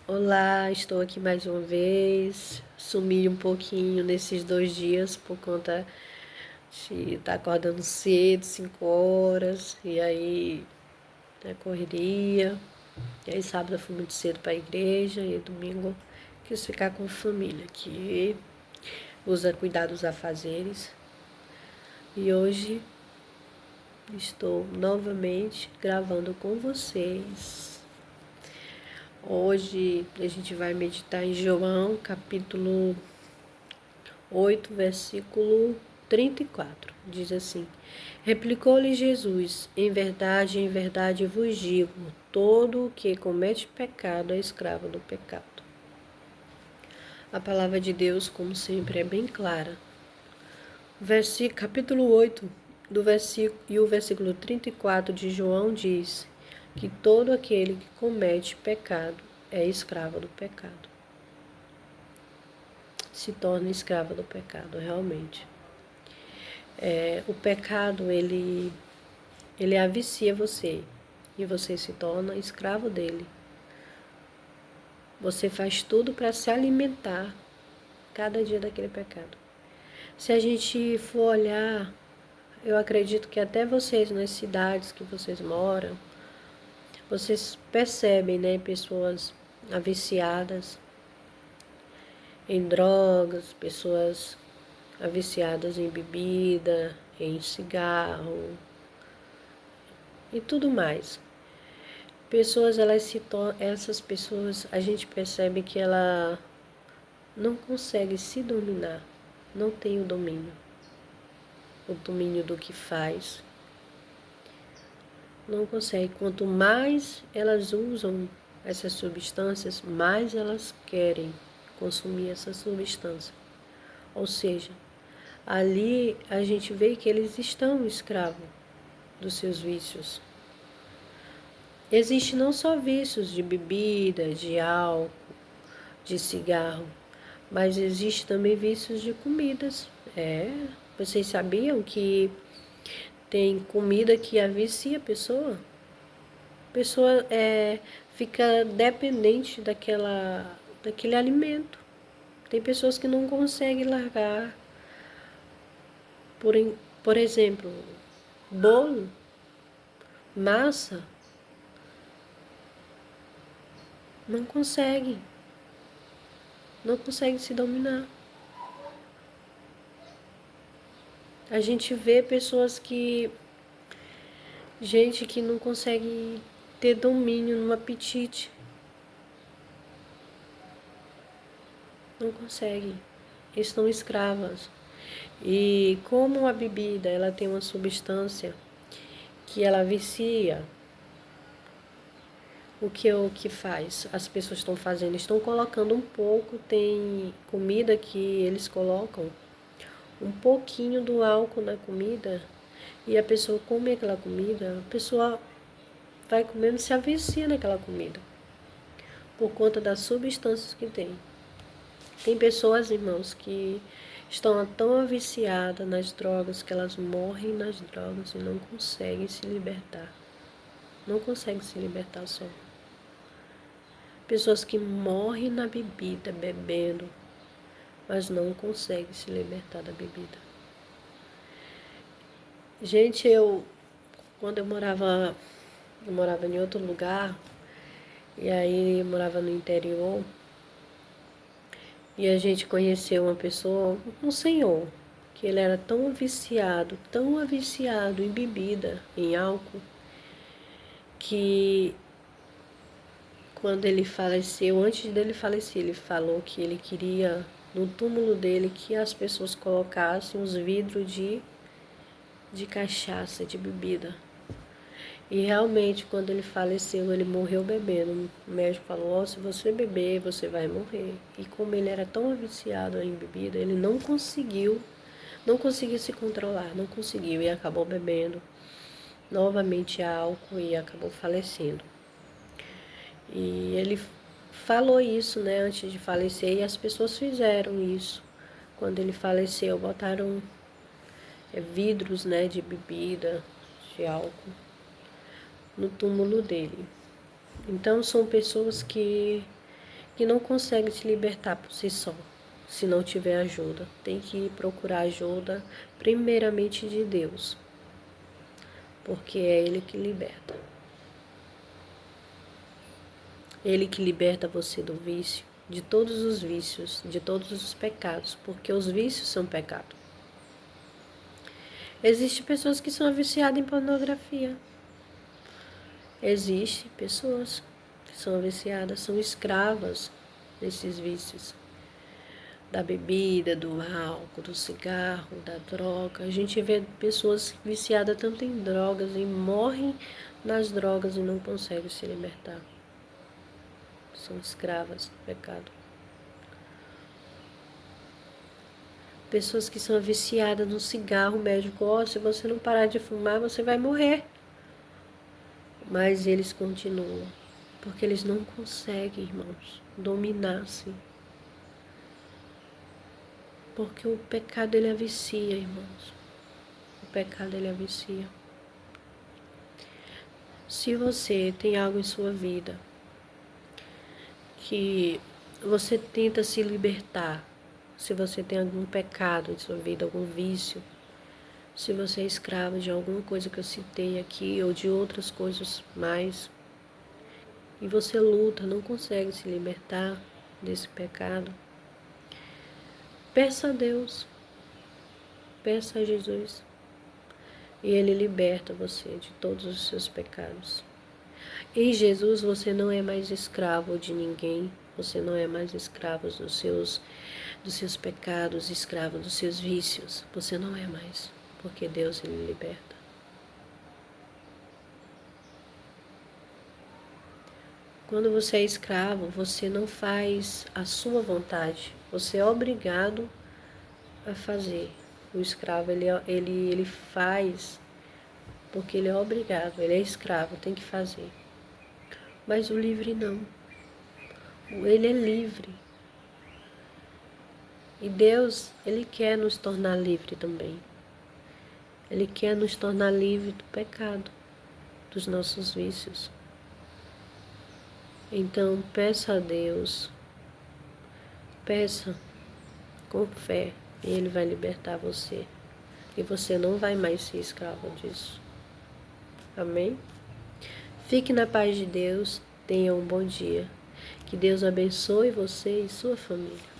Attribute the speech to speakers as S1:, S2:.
S1: Olá, estou aqui mais uma vez. Sumi um pouquinho nesses 2 dias por conta de estar acordando cedo, 5 horas, e aí na correria. E aí sábado eu fui muito cedo para a igreja e domingo quis ficar com a família, que usa cuidar dos afazeres. E hoje estou novamente gravando com vocês. Hoje a gente vai meditar em João, capítulo 8, versículo 34. Diz assim: Replicou-lhe Jesus: em verdade vos digo, todo o que comete pecado é escravo do pecado. A palavra de Deus, como sempre, é bem clara. Capítulo 8 e o versículo 34 de João diz que todo aquele que comete pecado é escravo do pecado. Se torna escravo do pecado, realmente. O pecado, ele avicia você e você se torna escravo dele. Você faz tudo para se alimentar cada dia daquele pecado. Se a gente for olhar, eu acredito que até vocês nas cidades que vocês moram, vocês percebem, né, pessoas viciadas em drogas, pessoas viciadas em bebida, em cigarro e tudo mais. Essas pessoas, a gente percebe que ela não consegue se dominar, não tem o domínio do que faz, não consegue. Quanto mais elas usam essas substâncias, mais elas querem consumir essa substância. Ou seja, ali a gente vê que eles estão escravos dos seus vícios. Existem não só vícios de bebida, de álcool, de cigarro, mas existe também vícios de comidas. Vocês sabiam que tem comida que vicia a pessoa? A pessoa fica dependente daquele alimento. Tem pessoas que não conseguem largar. Por exemplo, bolo, massa, não consegue. Não consegue se dominar. A gente vê gente que não consegue ter domínio no apetite. Não consegue. Estão escravas. E como a bebida, ela tem uma substância que ela vicia, o que faz? As pessoas estão fazendo, estão colocando um pouco, tem comida que eles colocam um pouquinho do álcool na comida e a pessoa come aquela comida, a pessoa vai comendo e se avicia naquela comida por conta das substâncias que tem. Tem pessoas, irmãos, que estão tão viciadas nas drogas que elas morrem nas drogas e não conseguem se libertar. Não conseguem se libertar só. Pessoas que morrem na bebida, bebendo, mas não conseguem se libertar da bebida. Gente, quando eu morava em outro lugar, e aí eu morava no interior, e a gente conheceu uma pessoa, um senhor, que ele era tão viciado em bebida, em álcool, que quando ele faleceu, antes dele falecer, ele falou que ele queria, no túmulo dele, que as pessoas colocassem os vidros de cachaça, de bebida. E realmente, quando ele faleceu, ele morreu bebendo. O médico falou, se você beber, você vai morrer. E como ele era tão viciado em bebida, ele não conseguiu se controlar, não conseguiu e acabou bebendo novamente álcool e acabou falecendo. E ele falou isso, né, antes de falecer, e as pessoas fizeram isso. Quando ele faleceu, botaram vidros, né, de bebida, de álcool, no túmulo dele. Então são pessoas que que não consegue se libertar por si só, se não tiver ajuda. Tem que procurar ajuda, primeiramente de Deus, porque é Ele que liberta. Ele que liberta você do vício, de todos os vícios, de todos os pecados, porque os vícios são pecado. Existem pessoas que são viciadas em pornografia. Existem pessoas que são viciadas, são escravas desses vícios. Da bebida, do álcool, do cigarro, da droga. A gente vê pessoas viciadas tanto em drogas e morrem nas drogas e não conseguem se libertar. São escravas do pecado. Pessoas que são viciadas no cigarro, o médico, se você não parar de fumar, você vai morrer. Mas eles continuam, porque eles não conseguem, irmãos, dominar-se. Porque o pecado, ele vicia, irmãos. O pecado, ele vicia. Se você tem algo em sua vida que você tenta se libertar, se você tem algum pecado em sua vida, algum vício, se você é escravo de alguma coisa que eu citei aqui ou de outras coisas mais, e você luta, não consegue se libertar desse pecado, peça a Deus, peça a Jesus, e Ele liberta você de todos os seus pecados. Em Jesus você não é mais escravo de ninguém, você não é mais escravo dos seus pecados, escravo dos seus vícios, você não é mais, porque Deus Ele liberta. Quando você é escravo, você não faz a sua vontade, você é obrigado a fazer. O escravo, ele faz porque ele é obrigado, ele é escravo, tem que fazer. Mas o livre não. Ele é livre. E Deus, Ele quer nos tornar livre também. Ele quer nos tornar livre do pecado, dos nossos vícios. Então, peça a Deus, peça com fé, e Ele vai libertar você. E você não vai mais ser escravo disso. Amém? Fique na paz de Deus, tenha um bom dia. Que Deus abençoe você e sua família.